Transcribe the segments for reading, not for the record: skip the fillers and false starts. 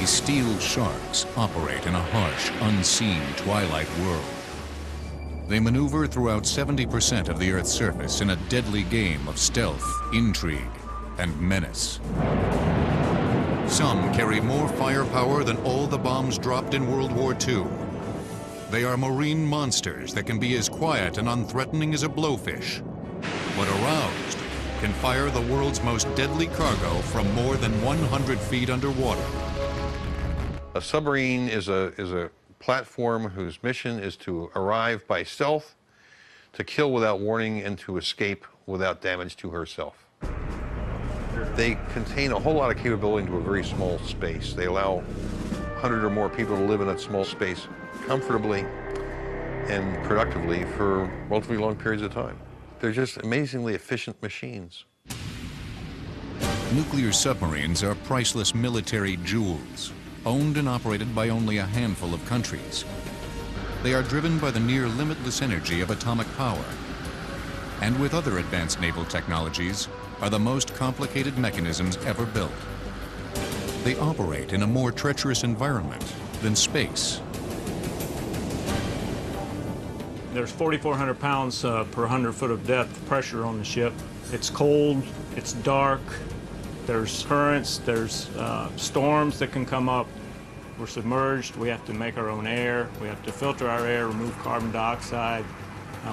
These steel sharks operate in a harsh, unseen twilight world. They maneuver throughout 70% of the Earth's surface in a deadly game of stealth, intrigue, and menace. Some carry more firepower than all the bombs dropped in World War II. They are marine monsters that can be as quiet and unthreatening as a blowfish, but aroused, can fire the world's most deadly cargo from more than 100 feet underwater. A submarine is a platform whose mission is to arrive by stealth, to kill without warning, and to escape without damage to herself. They contain a whole lot of capability into a very small space. They allow 100 or more people to live in that small space comfortably and productively for relatively long periods of time. They're just amazingly efficient machines. Nuclear submarines are priceless military jewels, owned and operated by only a handful of countries. They are driven by the near limitless energy of atomic power, and with other advanced naval technologies, are the most complicated mechanisms ever built. They operate in a more treacherous environment than space. There's 4,400 pounds per 100 foot of depth pressure on the ship. It's cold, it's dark, there's currents, there's storms that can come up. We're submerged, we have to make our own air, we have to filter our air, remove carbon dioxide,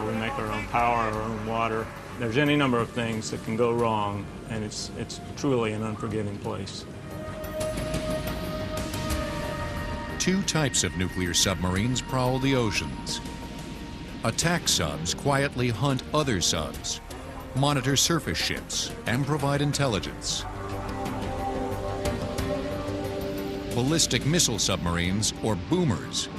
we make our own power, our own water. There's any number of things that can go wrong, and it's truly an unforgiving place. Two types of nuclear submarines prowl the oceans. Attack subs quietly hunt other subs, monitor surface ships, and provide intelligence. Ballistic missile submarines, or boomers,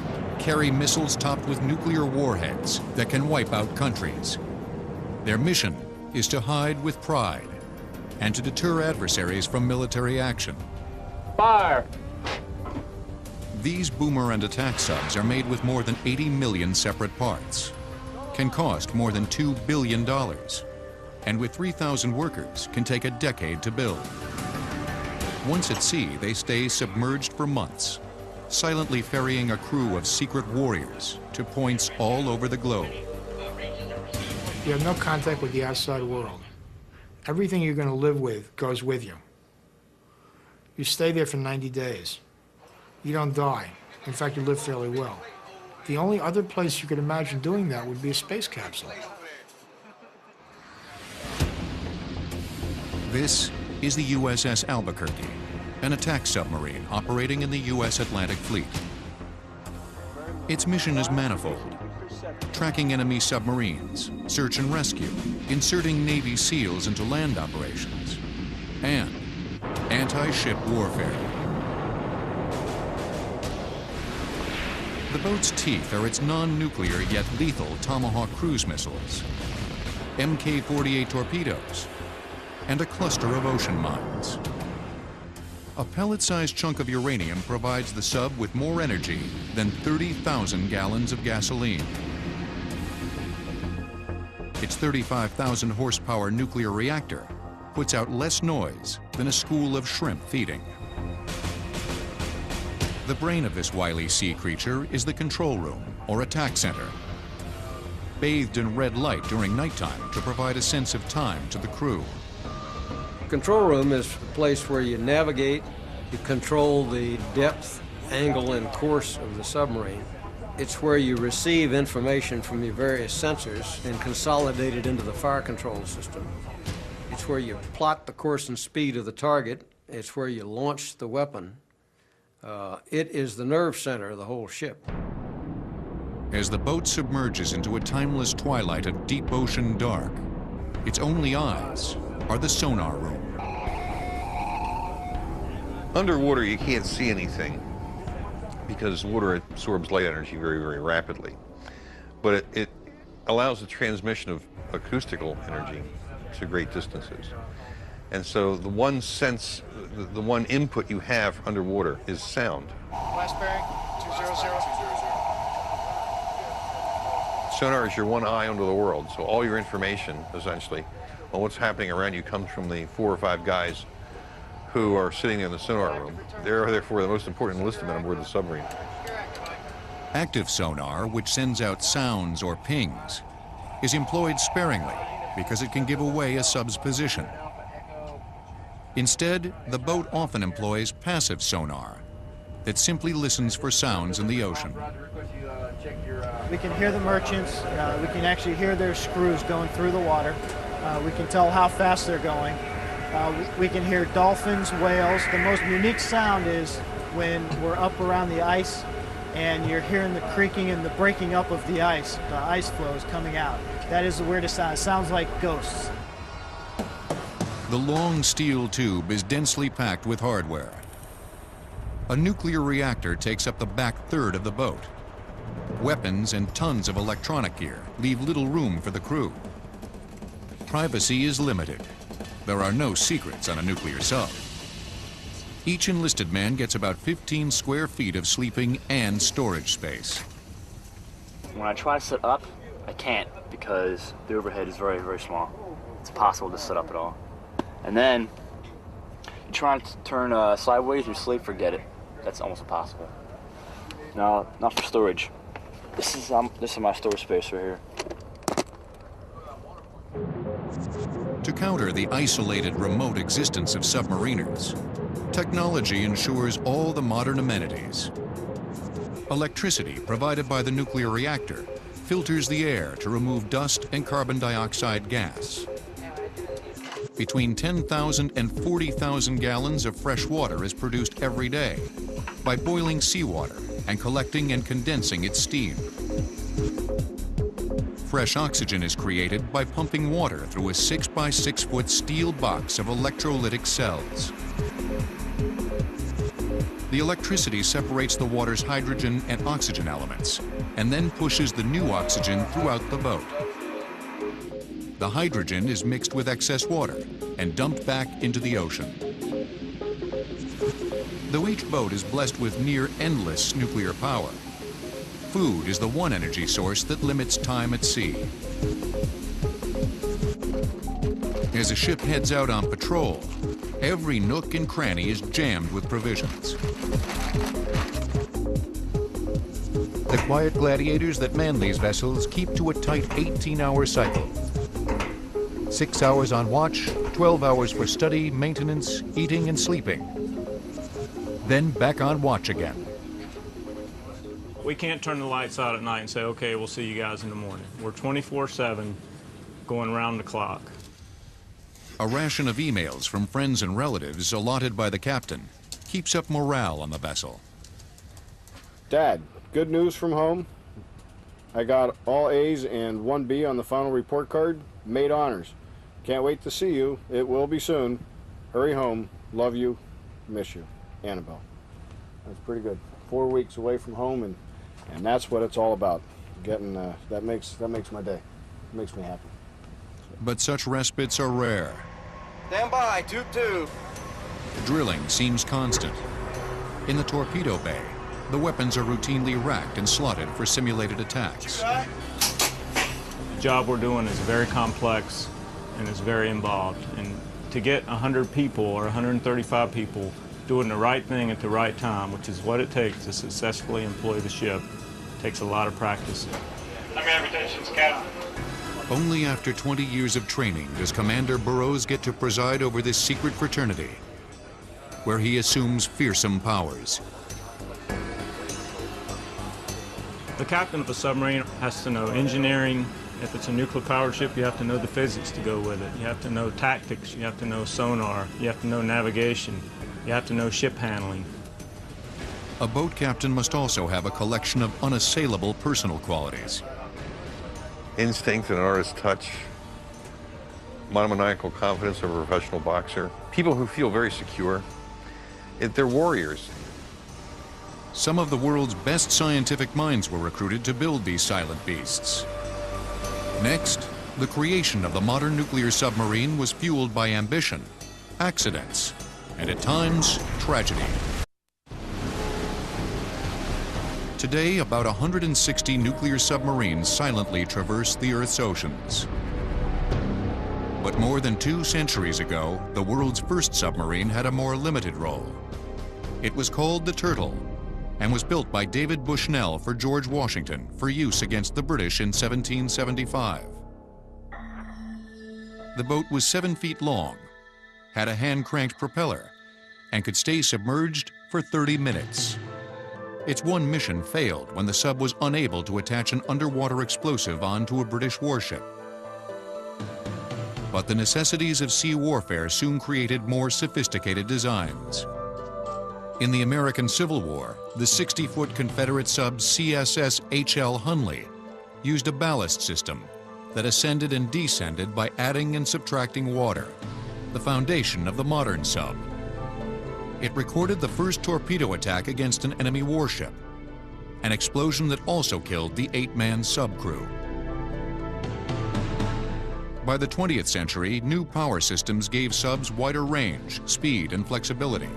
carry missiles topped with nuclear warheads that can wipe out countries. Their mission is to hide with pride and to deter adversaries from military action. Fire! These boomer and attack subs are made with more than 80 million separate parts, can cost more than $2 billion, and with 3,000 workers can take a decade to build. Once at sea, they stay submerged for months, silently ferrying a crew of secret warriors to points all over the globe. You have no contact with the outside world. Everything you're going to live with goes with you. You stay there for 90 days. You don't die. In fact, you live fairly well. The only other place you could imagine doing that would be a space capsule. This is the USS Albuquerque, an attack submarine operating in the U.S. Atlantic Fleet. Its mission is manifold: tracking enemy submarines, search and rescue, inserting Navy SEALs into land operations, and anti-ship warfare. The boat's teeth are its non-nuclear yet lethal Tomahawk cruise missiles, Mk-48 torpedoes, and a cluster of ocean mines. A pellet-sized chunk of uranium provides the sub with more energy than 30,000 gallons of gasoline. Its 35,000 horsepower nuclear reactor puts out less noise than a school of shrimp feeding. The brain of this wily sea creature is the control room, or attack center, bathed in red light during nighttime to provide a sense of time to the crew. Control room is a place where you navigate, you control the depth, angle, and course of the submarine. It's where you receive information from your various sensors and consolidate it into the fire control system. It's where you plot the course and speed of the target. It's where you launch the weapon. It is the nerve center of the whole ship. As the boat submerges into a timeless twilight of deep ocean dark, its only eyes are the sonar room. Underwater, you can't see anything because water absorbs light energy very, very rapidly. But it allows the transmission of acoustical energy to great distances. And so the one sense, the one input you have underwater is sound. Last bearing, 200. Sonar is your one eye onto the world, so all your information, essentially, on what's happening around you comes from the 4 or 5 guys who are sitting in the sonar room. They're therefore the most important enlisted men on board the submarine. Active sonar, which sends out sounds or pings, is employed sparingly because it can give away a sub's position. Instead, the boat often employs passive sonar that simply listens for sounds in the ocean. We can hear the merchants. We can actually hear their screws going through the water. We can tell how fast they're going. We can hear dolphins, whales. The most unique sound is when we're up around the ice and you're hearing the creaking and the breaking up of the ice flows coming out. That is the weirdest sound. It sounds like ghosts. The long steel tube is densely packed with hardware. A nuclear reactor takes up the back third of the boat. Weapons and tons of electronic gear leave little room for the crew. Privacy is limited. There are no secrets on a nuclear sub. Each enlisted man gets about 15 square feet of sleeping and storage space. When I try to sit up, I can't because the overhead is very, very small. It's impossible to sit up at all. And then you try to turn sideways in your sleep, forget it. That's almost impossible. No, not for storage. This is my storage space right here. To counter the isolated, remote existence of submariners, technology ensures all the modern amenities. Electricity provided by the nuclear reactor filters the air to remove dust and carbon dioxide gas. Between 10,000 and 40,000 gallons of fresh water is produced every day by boiling seawater and collecting and condensing its steam. Fresh oxygen is created by pumping water through a 6 by 6 foot steel box of electrolytic cells. The electricity separates the water's hydrogen and oxygen elements and then pushes the new oxygen throughout the boat. The hydrogen is mixed with excess water and dumped back into the ocean. Though each boat is blessed with near endless nuclear power, food is the one energy source that limits time at sea. As a ship heads out on patrol, every nook and cranny is jammed with provisions. The quiet gladiators that man these vessels keep to a tight 18-hour cycle. 6 hours on watch, 12 hours for study, maintenance, eating, and sleeping. Then back on watch again. We can't turn the lights out at night and say, okay, we'll see you guys in the morning. We're 24/7 going round the clock. A ration of emails from friends and relatives allotted by the captain keeps up morale on the vessel. Dad, good news from home. I got all A's and 1 B on the final report card. Made honors. Can't wait to see you. It will be soon. Hurry home. Love you. Miss you. Annabelle. That's pretty good. 4 weeks away from home, and that's what it's all about. Getting that makes my day. It makes me happy. But such respites are rare. Stand by, tube. Drilling seems constant. In the torpedo bay, the weapons are routinely racked and slotted for simulated attacks. The job we're doing is very complex and is very involved. And to get 100 people or 135 people doing the right thing at the right time, which is what it takes to successfully employ the ship, takes a lot of practice. Only after 20 years of training does Commander Burroughs get to preside over this secret fraternity, where he assumes fearsome powers. The captain of a submarine has to know engineering. If it's a nuclear-powered ship, you have to know the physics to go with it. You have to know tactics. You have to know sonar. You have to know navigation. You have to know ship handling. A boat captain must also have a collection of unassailable personal qualities. Instinct and artist touch, monomaniacal confidence of a professional boxer, people who feel very secure. They're warriors. Some of the world's best scientific minds were recruited to build these silent beasts. Next, the creation of the modern nuclear submarine was fueled by ambition, accidents, and at times, tragedy. Today, about 160 nuclear submarines silently traverse the Earth's oceans. But more than 2 centuries ago, the world's first submarine had a more limited role. It was called the Turtle and was built by David Bushnell for George Washington for use against the British in 1775. The boat was 7 feet long, had a hand-cranked propeller, and could stay submerged for 30 minutes. Its one mission failed when the sub was unable to attach an underwater explosive onto a British warship. But the necessities of sea warfare soon created more sophisticated designs. In the American Civil War, the 60-foot Confederate sub CSS H.L. Hunley used a ballast system that ascended and descended by adding and subtracting water, the foundation of the modern sub. It recorded the first torpedo attack against an enemy warship, an explosion that also killed the 8-man subcrew. By the 20th century, new power systems gave subs wider range, speed, and flexibility.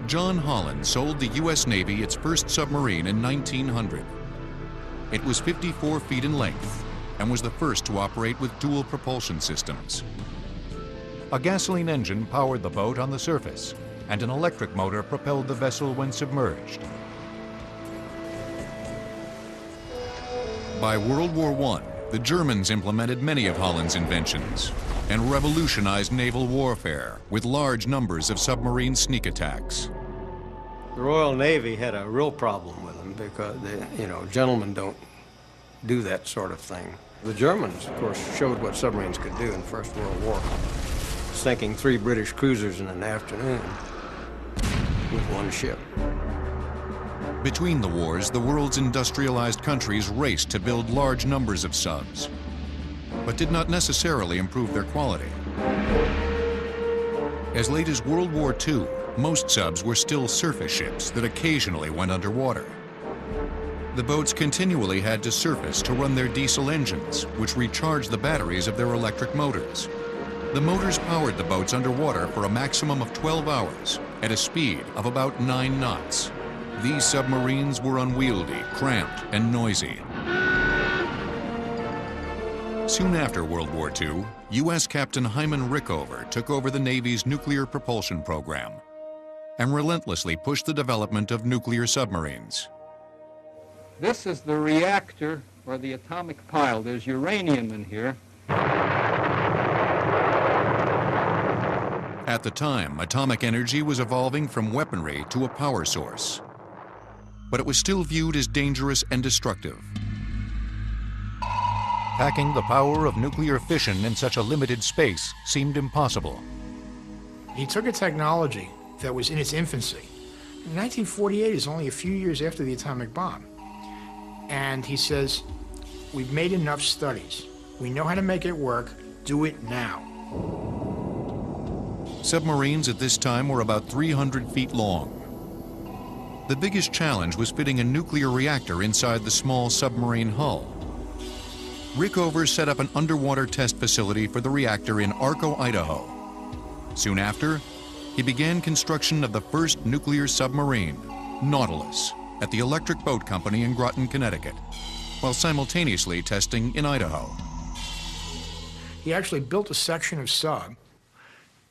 John Holland sold the U.S. Navy its first submarine in 1900. It was 54 feet in length and was the first to operate with dual propulsion systems. A gasoline engine powered the boat on the surface, and an electric motor propelled the vessel when submerged. By World War I, the Germans implemented many of Holland's inventions and revolutionized naval warfare with large numbers of submarine sneak attacks. The Royal Navy had a real problem with them because, gentlemen don't do that sort of thing. The Germans, of course, showed what submarines could do in the First World War, sinking 3 British cruisers in an afternoon with 1 ship. Between the wars, the world's industrialized countries raced to build large numbers of subs, but did not necessarily improve their quality. As late as World War II, most subs were still surface ships that occasionally went underwater. The boats continually had to surface to run their diesel engines, which recharged the batteries of their electric motors. The motors powered the boats underwater for a maximum of 12 hours at a speed of about 9 knots. These submarines were unwieldy, cramped, and noisy. Soon after World War II, U.S. Captain Hyman Rickover took over the Navy's nuclear propulsion program and relentlessly pushed the development of nuclear submarines. This is the reactor or the atomic pile. There's uranium in here. At the time, atomic energy was evolving from weaponry to a power source, but it was still viewed as dangerous and destructive. Packing the power of nuclear fission in such a limited space seemed impossible. He took a technology that was in its infancy. 1948 is only a few years after the atomic bomb. And he says, we've made enough studies. We know how to make it work. Do it now. Submarines at this time were about 300 feet long. The biggest challenge was fitting a nuclear reactor inside the small submarine hull. Rickover set up an underwater test facility for the reactor in Arco, Idaho. Soon after, he began construction of the first nuclear submarine, Nautilus, at the Electric Boat Company in Groton, Connecticut, while simultaneously testing in Idaho. He actually built a section of sub,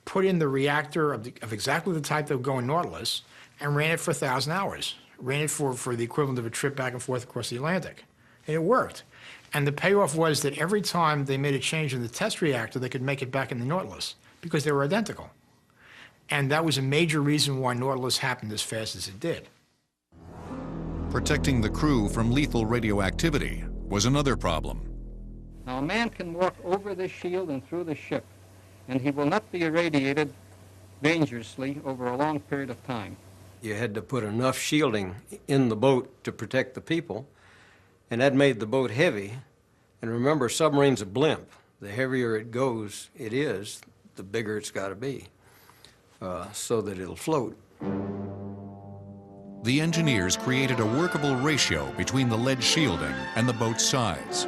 put in the reactor of exactly the type that would go in Nautilus, and ran it for 1,000 hours. Ran it for the equivalent of a trip back and forth across the Atlantic. And it worked. And the payoff was that every time they made a change in the test reactor, they could make it back in the Nautilus because they were identical. And that was a major reason why Nautilus happened as fast as it did. Protecting the crew from lethal radioactivity was another problem. Now, a man can walk over this shield and through the ship, and he will not be irradiated dangerously over a long period of time. You had to put enough shielding in the boat to protect the people, and that made the boat heavy. And remember, submarine's a blimp. The heavier it goes, the bigger it's got to be, so that it'll float. The engineers created a workable ratio between the lead shielding and the boat's size.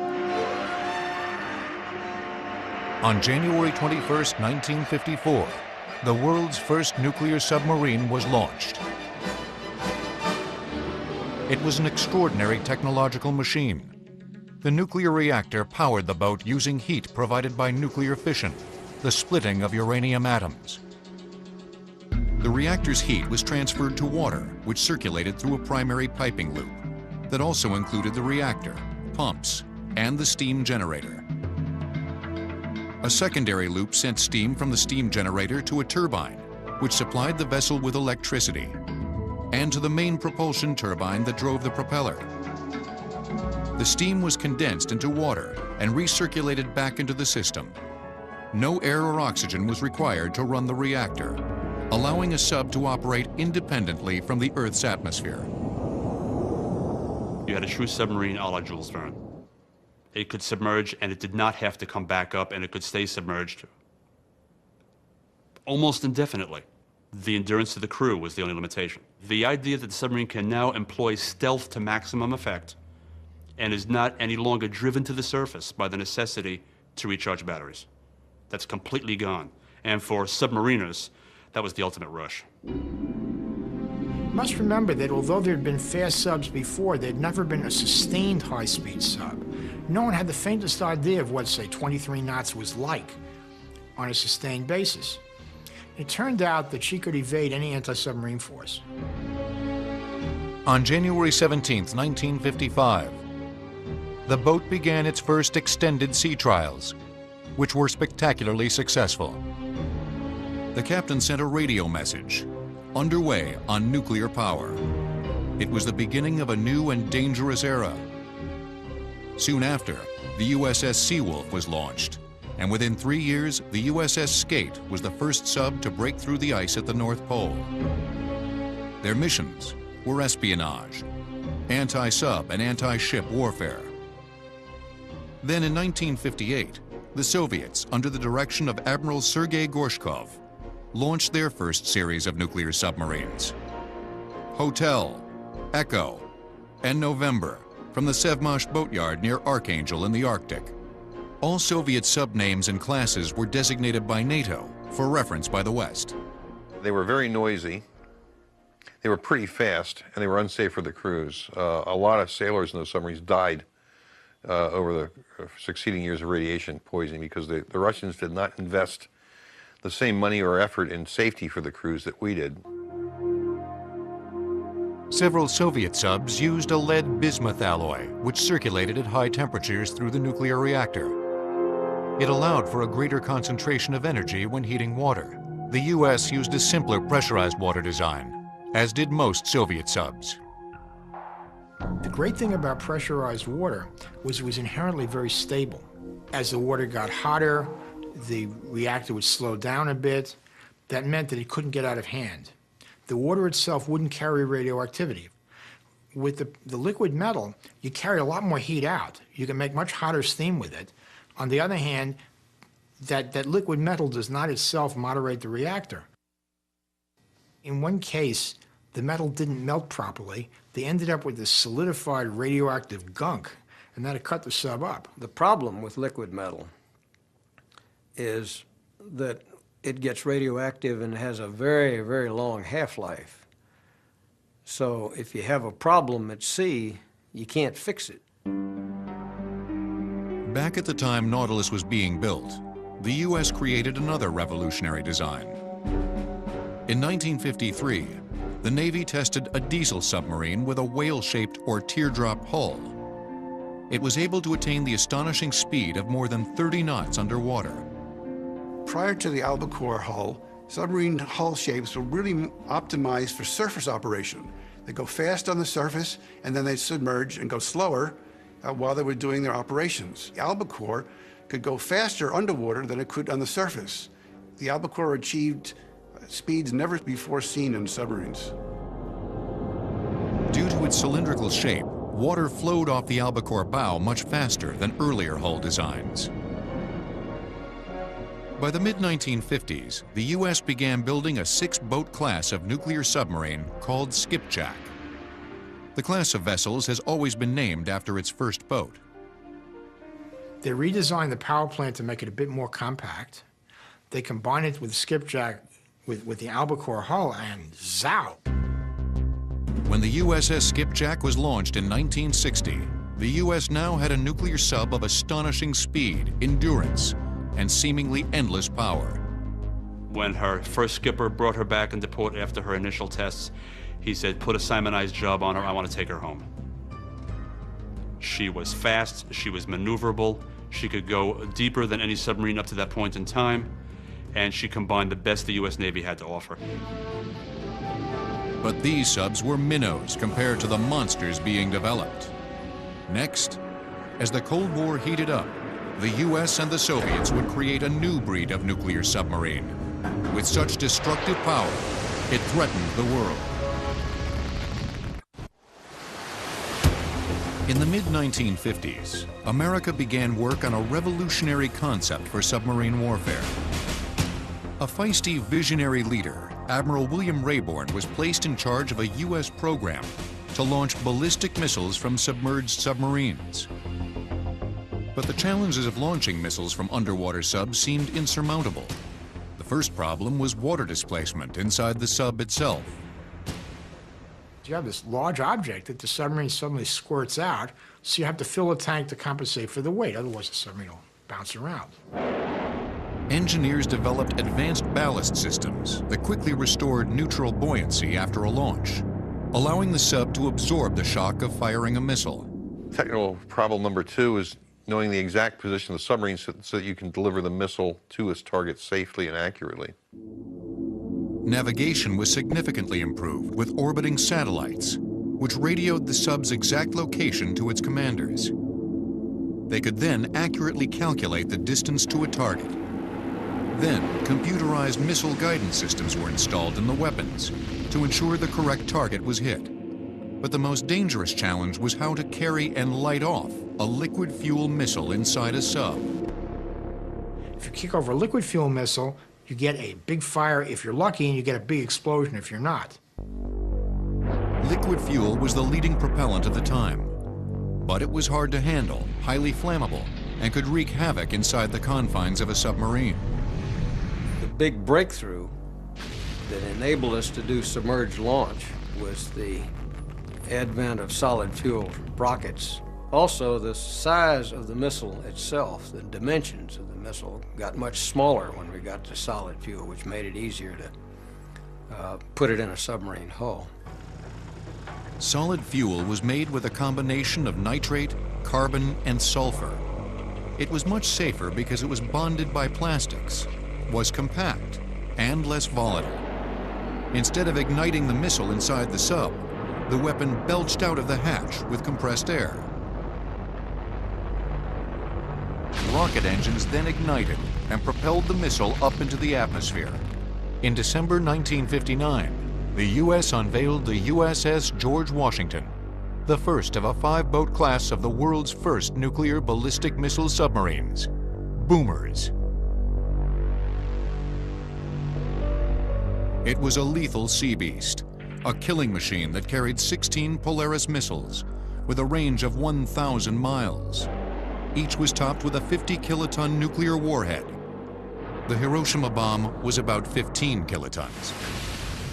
On January 21st, 1954, the world's first nuclear submarine was launched. It was an extraordinary technological machine. The nuclear reactor powered the boat using heat provided by nuclear fission, the splitting of uranium atoms. The reactor's heat was transferred to water, which circulated through a primary piping loop that also included the reactor, pumps, and the steam generator. A secondary loop sent steam from the steam generator to a turbine, which supplied the vessel with electricity, and to the main propulsion turbine that drove the propeller. The steam was condensed into water and recirculated back into the system. No air or oxygen was required to run the reactor, allowing a sub to operate independently from the Earth's atmosphere. You had a true submarine a la Jules Verne. It could submerge and it did not have to come back up, and it could stay submerged almost indefinitely. The endurance of the crew was the only limitation. The idea that the submarine can now employ stealth to maximum effect and is not any longer driven to the surface by the necessity to recharge batteries. That's completely gone. And for submariners, that was the ultimate rush. You must remember that although there had been fast subs before, there had never been a sustained high-speed sub. No one had the faintest idea of what, say, 23 knots was like on a sustained basis. It turned out that she could evade any anti-submarine force. On January 17, 1955, the boat began its first extended sea trials, which were spectacularly successful. The captain sent a radio message, underway on nuclear power. It was the beginning of a new and dangerous era. Soon after, the USS Seawolf was launched, and within 3 years, the USS Skate was the first sub to break through the ice at the North Pole. Their missions were espionage, anti-sub and anti-ship warfare. Then in 1958, the Soviets, under the direction of Admiral Sergei Gorshkov, launched their first series of nuclear submarines. Hotel, Echo, and November from the Sevmash boatyard near Archangel in the Arctic. All Soviet sub-names and classes were designated by NATO for reference by the West. They were very noisy, they were pretty fast, and they were unsafe for the crews. A lot of sailors in those submarines died over the succeeding years of radiation poisoning because the Russians did not invest the same money or effort in safety for the crews that we did. Several Soviet subs used a lead bismuth alloy, which circulated at high temperatures through the nuclear reactor. It allowed for a greater concentration of energy when heating water. The U.S. used a simpler pressurized water design, as did most Soviet subs. The great thing about pressurized water was it was inherently very stable. As the water got hotter, the reactor would slow down a bit. That meant that it couldn't get out of hand. The water itself wouldn't carry radioactivity. With the liquid metal, you carry a lot more heat out. You can make much hotter steam with it. On the other hand, that liquid metal does not itself moderate the reactor. In one case, the metal didn't melt properly. They ended up with this solidified radioactive gunk, and that cut the sub up. The problem with liquid metal is that it gets radioactive and has a very, very long half-life. So if you have a problem at sea, you can't fix it. Back at the time Nautilus was being built, the U.S. created another revolutionary design. In 1953, the Navy tested a diesel submarine with a whale-shaped or teardrop hull. It was able to attain the astonishing speed of more than 30 knots underwater. Prior to the albacore hull, submarine hull shapes were really optimized for surface operation. They go fast on the surface, and then they submerge and go slower while they were doing their operations. The albacore could go faster underwater than it could on the surface. The albacore achieved speeds never before seen in submarines. Due to its cylindrical shape, water flowed off the albacore bow much faster than earlier hull designs. By the mid-1950s, the U.S. began building a 6-boat class of nuclear submarine called Skipjack. The class of vessels has always been named after its first boat. They redesigned the power plant to make it a bit more compact. They combined it with Skipjack with the albacore hull, and zow! When the USS Skipjack was launched in 1960, the U.S. now had a nuclear sub of astonishing speed, endurance, and seemingly endless power. When her first skipper brought her back into port after her initial tests, he said, "Put a Simonized job on her, I want to take her home." She was fast, she was maneuverable, she could go deeper than any submarine up to that point in time, and she combined the best the U.S. Navy had to offer. But these subs were minnows compared to the monsters being developed. Next, as the Cold War heated up, the U.S. and the Soviets would create a new breed of nuclear submarine. With such destructive power, it threatened the world. In the mid-1950s, America began work on a revolutionary concept for submarine warfare. A feisty, visionary leader, Admiral William Rayborn, was placed in charge of a U.S. program to launch ballistic missiles from submerged submarines. But the challenges of launching missiles from underwater subs seemed insurmountable. The first problem was water displacement inside the sub itself. You have this large object that the submarine suddenly squirts out, so you have to fill a tank to compensate for the weight, otherwise the submarine will bounce around. Engineers developed advanced ballast systems that quickly restored neutral buoyancy after a launch, allowing the sub to absorb the shock of firing a missile. Technical problem number 2 is knowing the exact position of the submarine so that you can deliver the missile to its target safely and accurately. Navigation was significantly improved with orbiting satellites, which radioed the sub's exact location to its commanders. They could then accurately calculate the distance to a target. Then, computerized missile guidance systems were installed in the weapons to ensure the correct target was hit. But the most dangerous challenge was how to carry and light off a liquid fuel missile inside a sub. If you kick over a liquid fuel missile, you get a big fire if you're lucky, and you get a big explosion if you're not. Liquid fuel was the leading propellant at the time, but it was hard to handle, highly flammable, and could wreak havoc inside the confines of a submarine. The big breakthrough that enabled us to do submerged launch was the advent of solid fuel rockets. Also, the size of the missile itself, the dimensions of the missile, got much smaller when we got to solid fuel, which made it easier to put it in a submarine hull. Solid fuel was made with a combination of nitrate, carbon, and sulfur. It was much safer because it was bonded by plastics, was compact, and less volatile. Instead of igniting the missile inside the sub, the weapon belched out of the hatch with compressed air. Rocket engines then ignited and propelled the missile up into the atmosphere. In December 1959, the U.S. unveiled the USS George Washington, the first of a 5-boat class of the world's first nuclear ballistic missile submarines, boomers. It was a lethal sea beast, a killing machine that carried 16 Polaris missiles with a range of 1,000 miles. Each was topped with a 50-kiloton nuclear warhead. The Hiroshima bomb was about 15 kilotons.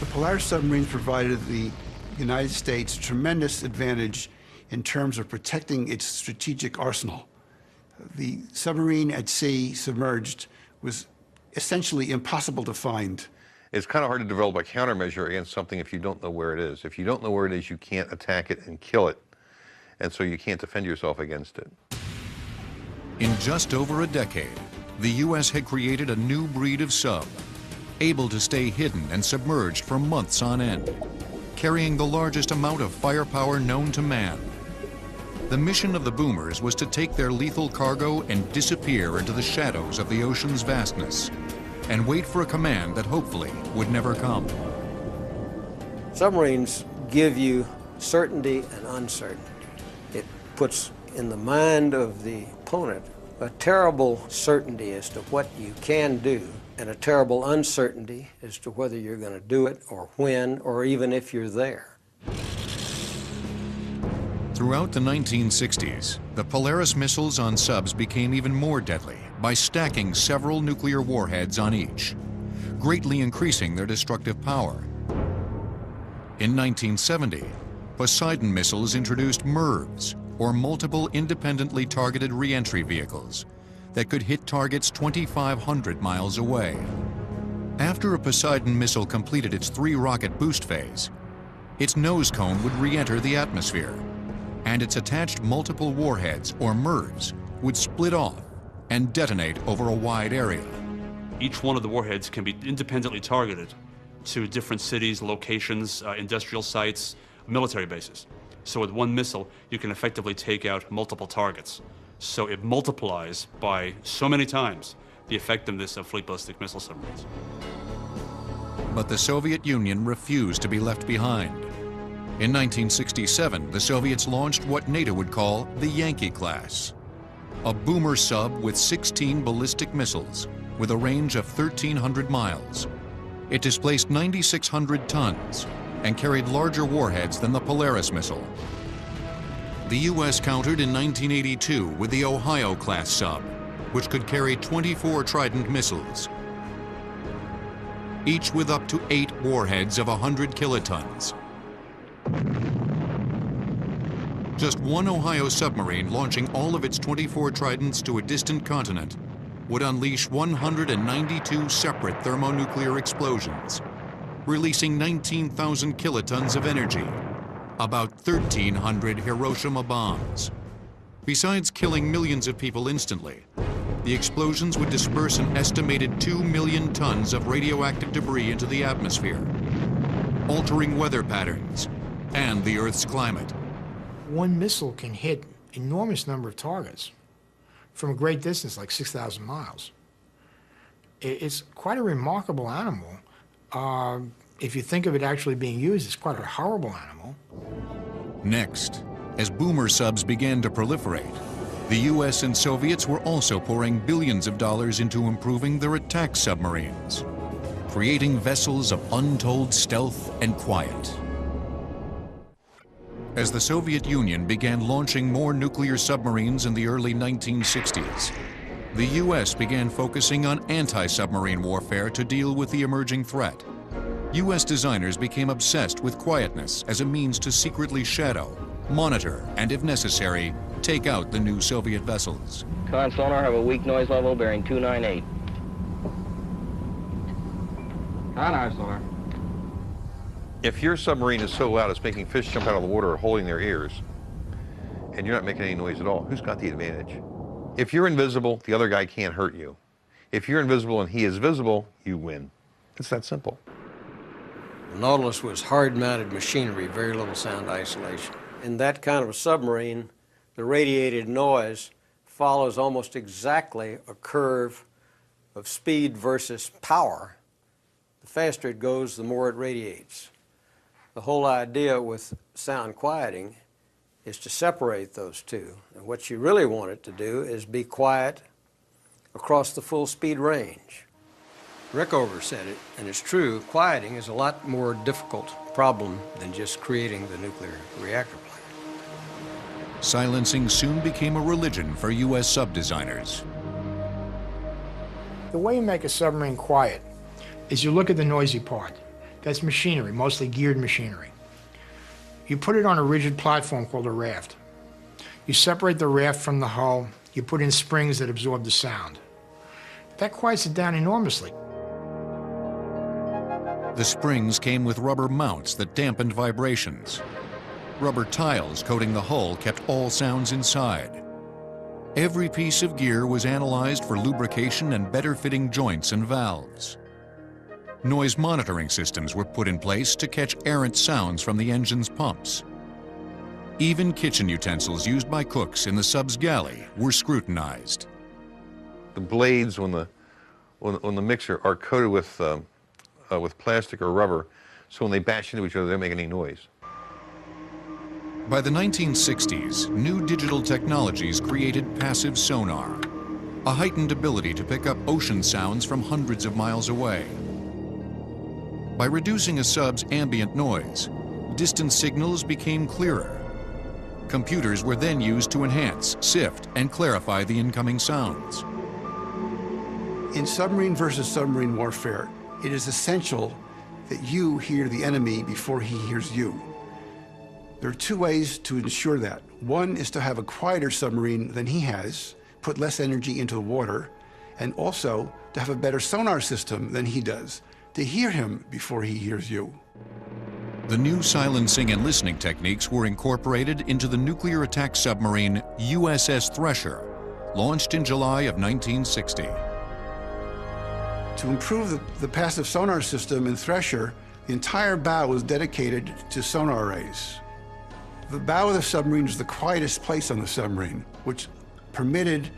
The Polaris submarines provided the United States a tremendous advantage in terms of protecting its strategic arsenal. The submarine at sea, submerged, was essentially impossible to find. It's kind of hard to develop a countermeasure against something if you don't know where it is. If you don't know where it is, you can't attack it and kill it, and so you can't defend yourself against it. In just over a decade, the U.S. had created a new breed of sub, able to stay hidden and submerged for months on end, carrying the largest amount of firepower known to man. The mission of the boomers was to take their lethal cargo and disappear into the shadows of the ocean's vastness, and wait for a command that hopefully would never come. Submarines give you certainty and uncertainty. It puts in the mind of the opponent a terrible certainty as to what you can do, and a terrible uncertainty as to whether you're going to do it or when, or even if you're there. Throughout the 1960s, the Polaris missiles on subs became even more deadly by stacking several nuclear warheads on each, greatly increasing their destructive power. In 1970, Poseidon missiles introduced MIRVs, or multiple independently targeted re-entry vehicles that could hit targets 2,500 miles away. After a Poseidon missile completed its 3-rocket boost phase, its nose cone would re-enter the atmosphere, and its attached multiple warheads, or MIRVs, would split off and detonate over a wide area. Each one of the warheads can be independently targeted to different cities, locations, industrial sites, military bases. So with one missile, you can effectively take out multiple targets. So it multiplies by so many times the effectiveness of fleet ballistic missile submarines. But the Soviet Union refused to be left behind. In 1967, the Soviets launched what NATO would call the Yankee class, a boomer sub with 16 ballistic missiles with a range of 1,300 miles. It displaced 9,600 tons and carried larger warheads than the Polaris missile. The U.S. countered in 1982 with the Ohio-class sub, which could carry 24 Trident missiles, each with up to 8 warheads of 100 kilotons. Just one Ohio submarine launching all of its 24 Tridents to a distant continent would unleash 192 separate thermonuclear explosions, releasing 19,000 kilotons of energy, about 1,300 Hiroshima bombs. Besides killing millions of people instantly, the explosions would disperse an estimated 2 million tons of radioactive debris into the atmosphere, altering weather patterns and the Earth's climate. One missile can hit an enormous number of targets from a great distance, like 6,000 miles. It's quite a remarkable animal. If you think of it actually being used, it's quite a horrible animal. Next, as boomer subs began to proliferate, the US and Soviets were also pouring billions of dollars into improving their attack submarines, creating vessels of untold stealth and quiet. As the Soviet Union began launching more nuclear submarines in the early 1960s, the US began focusing on anti-submarine warfare to deal with the emerging threat. US designers became obsessed with quietness as a means to secretly shadow, monitor, and if necessary, take out the new Soviet vessels. Con sonar have a weak noise level bearing 298. Con sonar. If your submarine is so loud it's making fish jump out of the water or holding their ears, and you're not making any noise at all, who's got the advantage? If you're invisible, the other guy can't hurt you. If you're invisible and he is visible, you win. It's that simple. The Nautilus was hard-mounted machinery, very little sound isolation. In that kind of a submarine, the radiated noise follows almost exactly a curve of speed versus power. The faster it goes, the more it radiates. The whole idea with sound quieting is to separate those two. And what you really want it to do is be quiet across the full speed range. Rickover said it, and it's true, quieting is a lot more difficult problem than just creating the nuclear reactor plant. Silencing soon became a religion for US sub-designers. The way you make a submarine quiet is you look at the noisy part. That's machinery, mostly geared machinery. You put it on a rigid platform called a raft. You separate the raft from the hull, you put in springs that absorb the sound. That quiets it down enormously. The springs came with rubber mounts that dampened vibrations. Rubber tiles coating the hull kept all sounds inside. Every piece of gear was analyzed for lubrication and better fitting joints and valves. Noise monitoring systems were put in place to catch errant sounds from the engine's pumps. Even kitchen utensils used by cooks in the sub's galley were scrutinized. The blades on the mixer are coated with plastic or rubber, so when they bash into each other, they don't make any noise. By the 1960s, new digital technologies created passive sonar, a heightened ability to pick up ocean sounds from hundreds of miles away. By reducing a sub's ambient noise, distant signals became clearer. Computers were then used to enhance, sift, and clarify the incoming sounds. In submarine versus submarine warfare, it is essential that you hear the enemy before he hears you. There are two ways to ensure that. One is to have a quieter submarine than he has, put less energy into the water, and also to have a better sonar system than he does, to hear him before he hears you. The new silencing and listening techniques were incorporated into the nuclear attack submarine USS Thresher, launched in July of 1960. To improve the passive sonar system in Thresher, the entire bow was dedicated to sonar arrays. The bow of the submarine was the quietest place on the submarine, which permitted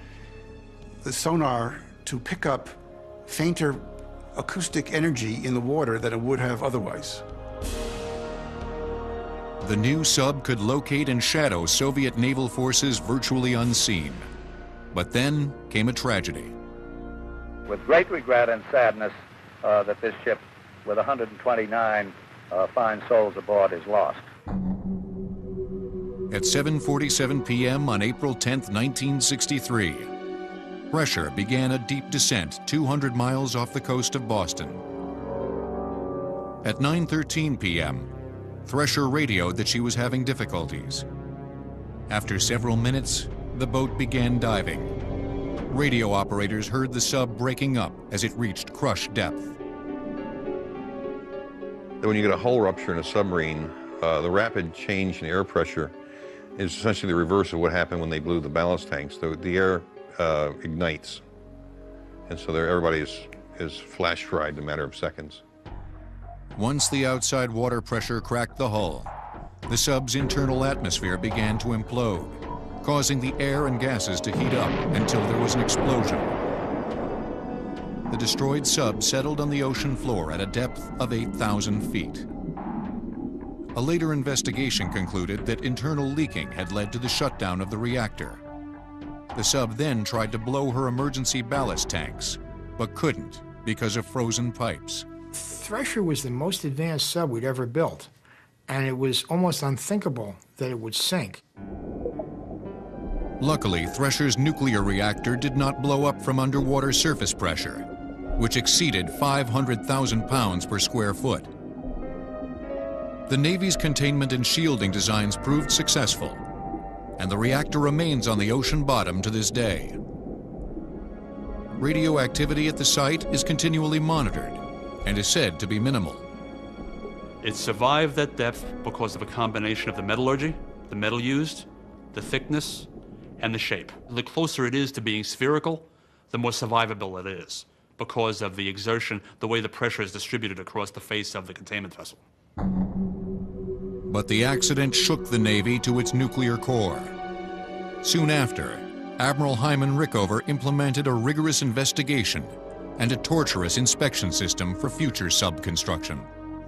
the sonar to pick up fainter acoustic energy in the water than it would have otherwise. The new sub could locate and shadow Soviet naval forces virtually unseen. But then came a tragedy. With great regret and sadness that this ship with 129 fine souls aboard is lost. At 7:47 p.m. on April 10, 1963, Thresher began a deep descent 200 miles off the coast of Boston. At 9:13 p.m., Thresher radioed that she was having difficulties. After several minutes, the boat began diving. Radio operators heard the sub breaking up as it reached crush depth. When you get a hull rupture in a submarine, the rapid change in air pressure is essentially the reverse of what happened when they blew the ballast tanks. The air ignites, and so everybody is flash fried in a matter of seconds. Once the outside water pressure cracked the hull, the sub's internal atmosphere began to implode, causing the air and gases to heat up until there was an explosion. The destroyed sub settled on the ocean floor at a depth of 8,000 feet. A later investigation concluded that internal leaking had led to the shutdown of the reactor. The sub then tried to blow her emergency ballast tanks, but couldn't because of frozen pipes. Thresher was the most advanced sub we'd ever built, and it was almost unthinkable that it would sink. Luckily, Thresher's nuclear reactor did not blow up from underwater surface pressure, which exceeded 500,000 pounds per square foot. The Navy's containment and shielding designs proved successful, and the reactor remains on the ocean bottom to this day. Radioactivity at the site is continually monitored and is said to be minimal. It survived that depth because of a combination of the metallurgy, the metal used, the thickness, and the shape. The closer it is to being spherical, the more survivable it is because of the exertion, the way the pressure is distributed across the face of the containment vessel. But the accident shook the Navy to its nuclear core. Soon after, Admiral Hyman Rickover implemented a rigorous investigation and a torturous inspection system for future sub construction.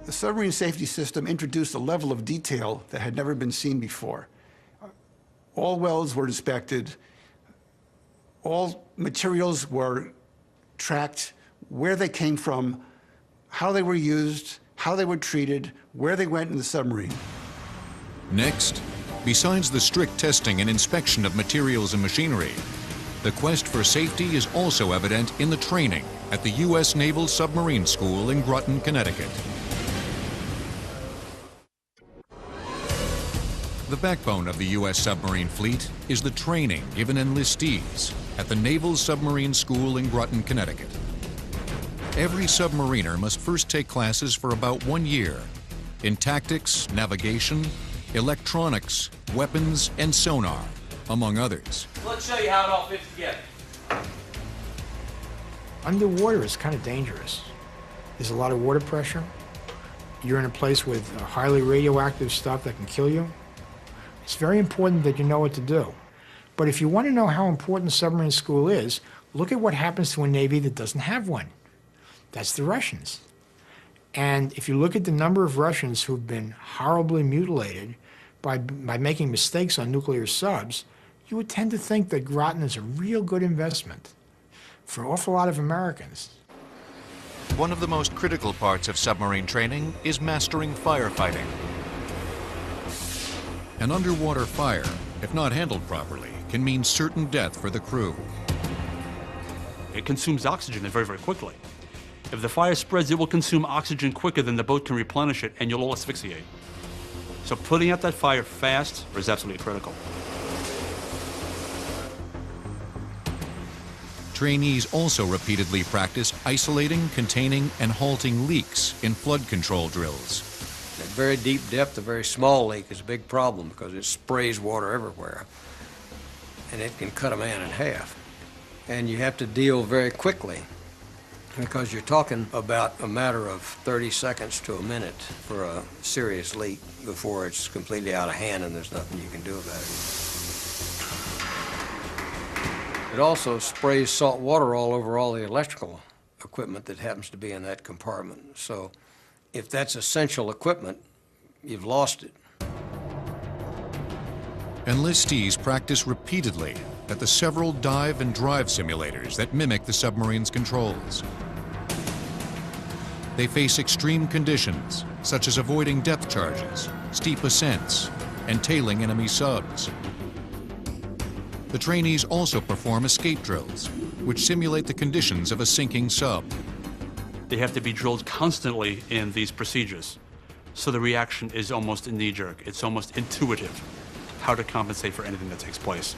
The submarine safety system introduced a level of detail that had never been seen before. All welds were inspected, all materials were tracked, where they came from, how they were used, how they were treated, where they went in the submarine. Next, besides the strict testing and inspection of materials and machinery, the quest for safety is also evident in the training at the U.S. Naval Submarine School in Groton, Connecticut. The backbone of the U.S. submarine fleet is the training given enlistees at the Naval Submarine School in Groton, Connecticut. Every submariner must first take classes for about 1 year in tactics, navigation, electronics, weapons, and sonar, among others. Let's show you how it all fits together. Underwater is kind of dangerous. There's a lot of water pressure. You're in a place with highly radioactive stuff that can kill you. It's very important that you know what to do. But if you want to know how important submarine school is, look at what happens to a Navy that doesn't have one. That's the Russians. And if you look at the number of Russians who've been horribly mutilated by making mistakes on nuclear subs, you would tend to think that Groton is a real good investment for an awful lot of Americans. One of the most critical parts of submarine training is mastering firefighting. An underwater fire, if not handled properly, can mean certain death for the crew. It consumes oxygen very, very quickly. If the fire spreads, it will consume oxygen quicker than the boat can replenish it, and you'll all asphyxiate. So putting out that fire fast is absolutely critical. Trainees also repeatedly practice isolating, containing, and halting leaks in flood control drills. At very deep depth, a very small leak is a big problem because it sprays water everywhere, and it can cut a man in half. And you have to deal very quickly because you're talking about a matter of 30 seconds to a minute for a serious leak before it's completely out of hand and there's nothing you can do about it. It also sprays salt water all over all the electrical equipment that happens to be in that compartment. So if that's essential equipment, you've lost it. Enlistees practice repeatedly at the several dive and drive simulators that mimic the submarine's controls. They face extreme conditions, such as avoiding depth charges, steep ascents, and tailing enemy subs. The trainees also perform escape drills, which simulate the conditions of a sinking sub. They have to be drilled constantly in these procedures. So the reaction is almost a knee-jerk. It's almost intuitive how to compensate for anything that takes place.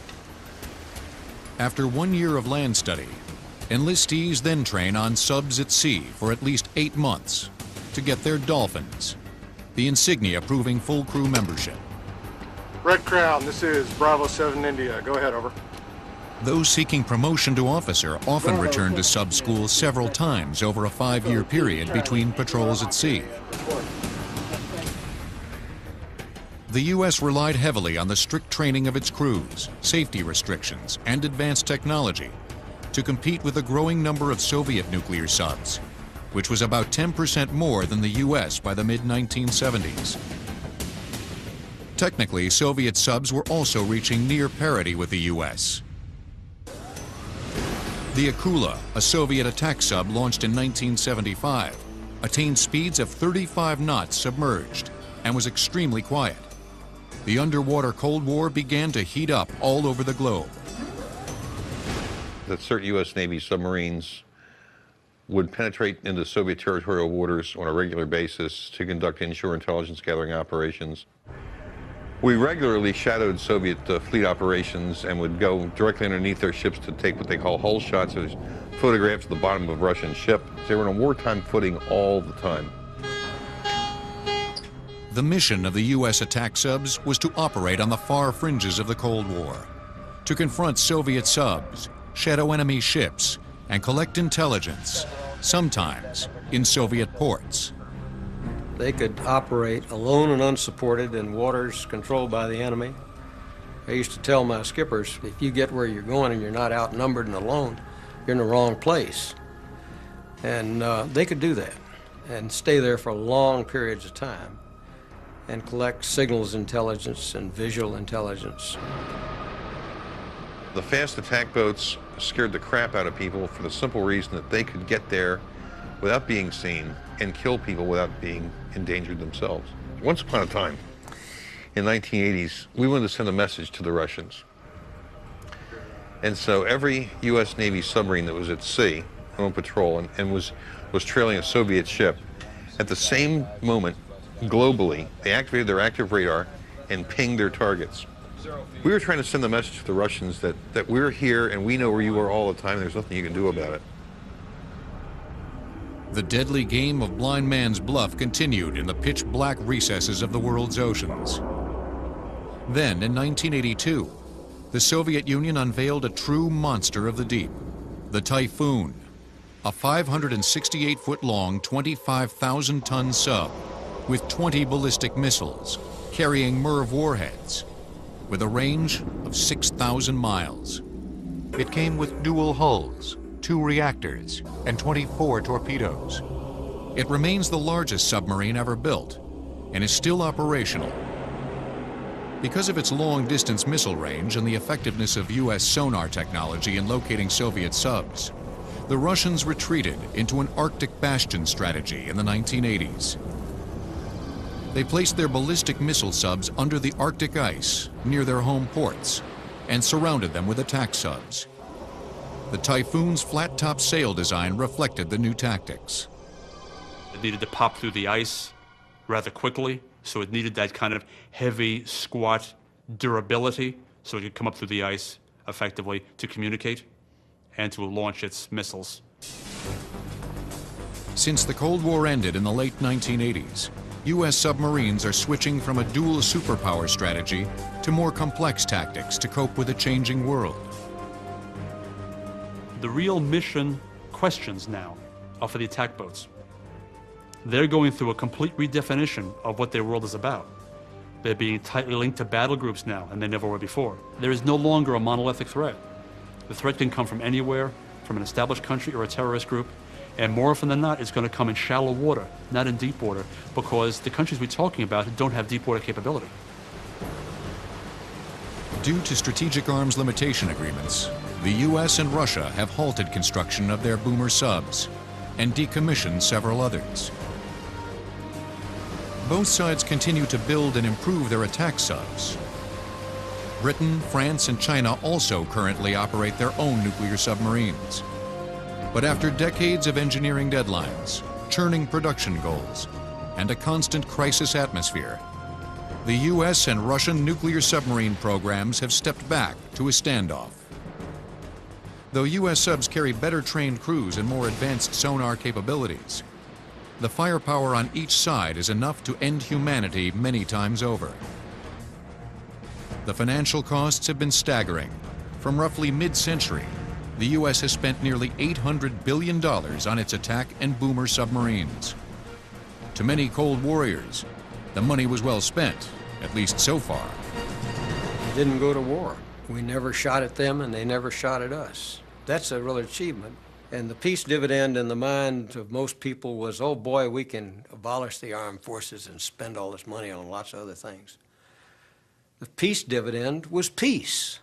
After 1 year of land study, enlistees then train on subs at sea for at least 8 months to get their dolphins, the insignia proving full crew membership. Red Crown, this is Bravo 7 India. Go ahead, over. Those seeking promotion to officer often return to sub school several times over a 5-year period between patrols at sea. The U.S. relied heavily on the strict training of its crews, safety restrictions, and advanced technology to compete with a growing number of Soviet nuclear subs, which was about 10% more than the U.S. by the mid-1970s. Technically, Soviet subs were also reaching near parity with the U.S. The Akula, a Soviet attack sub launched in 1975, attained speeds of 35 knots submerged and was extremely quiet. The underwater Cold War began to heat up all over the globe. That certain U.S. Navy submarines would penetrate into Soviet territorial waters on a regular basis to conduct inshore intelligence gathering operations. We regularly shadowed Soviet fleet operations and would go directly underneath their ships to take what they call hull shots, or photographs of the bottom of a Russian ship. They were on a wartime footing all the time. The mission of the U.S. attack subs was to operate on the far fringes of the Cold War, to confront Soviet subs, shadow enemy ships, and collect intelligence, sometimes in Soviet ports. They could operate alone and unsupported in waters controlled by the enemy. I used to tell my skippers, if you get where you're going and you're not outnumbered and alone, you're in the wrong place. And they could do that and stay there for long periods of time and collect signals intelligence and visual intelligence. The fast attack boats scared the crap out of people for the simple reason that they could get there without being seen and kill people without being endangered themselves. Once upon a time, in the 1980s, we wanted to send a message to the Russians. And so every U.S. Navy submarine that was at sea, on patrol, and was trailing a Soviet ship, at the same moment, globally, they activated their active radar and pinged their targets. We were trying to send the message to the Russians that we're here and we know where you are all the time, and there's nothing you can do about it. The deadly game of blind man's bluff continued in the pitch-black recesses of the world's oceans. Then, in 1982, the Soviet Union unveiled a true monster of the deep, the Typhoon, a 568-foot-long, 25,000-ton sub with 20 ballistic missiles carrying MIRV warheads with a range of 6,000 miles. It came with dual hulls, 2 reactors, and 24 torpedoes. It remains the largest submarine ever built and is still operational. Because of its long-distance missile range and the effectiveness of U.S. sonar technology in locating Soviet subs, the Russians retreated into an Arctic bastion strategy in the 1980s. They placed their ballistic missile subs under the Arctic ice near their home ports and surrounded them with attack subs. The Typhoon's flat-top sail design reflected the new tactics. It needed to pop through the ice rather quickly So it needed that kind of heavy, squat durability so it could come up through the ice effectively to communicate and to launch its missiles. Since the Cold War ended in the late 1980s, U.S. submarines are switching from a dual superpower strategy to more complex tactics to cope with a changing world. The real mission questions now are for the attack boats. They're going through a complete redefinition of what their world is about. They're being tightly linked to battle groups now, and they never were before. There is no longer a monolithic threat. The threat can come from anywhere, from an established country or a terrorist group, and more often than not, it's going to come in shallow water, not in deep water, because the countries we're talking about don't have deep water capability. Due to strategic arms limitation agreements, the U.S. and Russia have halted construction of their boomer subs and decommissioned several others. Both sides continue to build and improve their attack subs. Britain, France, and China also currently operate their own nuclear submarines. But after decades of engineering deadlines, churning production goals, and a constant crisis atmosphere, the U.S. and Russian nuclear submarine programs have stepped back to a standoff. Though U.S. subs carry better trained crews and more advanced sonar capabilities, the firepower on each side is enough to end humanity many times over. The financial costs have been staggering. From roughly mid-century, the U.S. has spent nearly $800 billion on its attack and boomer submarines. To many Cold Warriors, the money was well spent, at least so far. We didn't go to war. We never shot at them, and they never shot at us. That's a real achievement. And the peace dividend in the mind of most people was, oh boy, we can abolish the armed forces and spend all this money on lots of other things. The peace dividend was peace.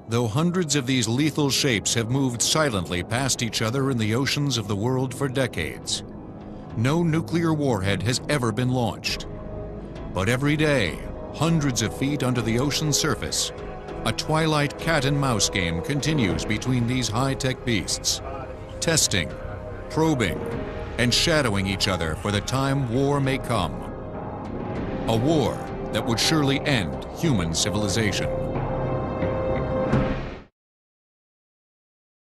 Though hundreds of these lethal shapes have moved silently past each other in the oceans of the world for decades, no nuclear warhead has ever been launched. But every day, hundreds of feet under the ocean's surface, a twilight cat-and-mouse game continues between these high-tech beasts, testing, probing, and shadowing each other for the time war may come. A war that would surely end human civilization.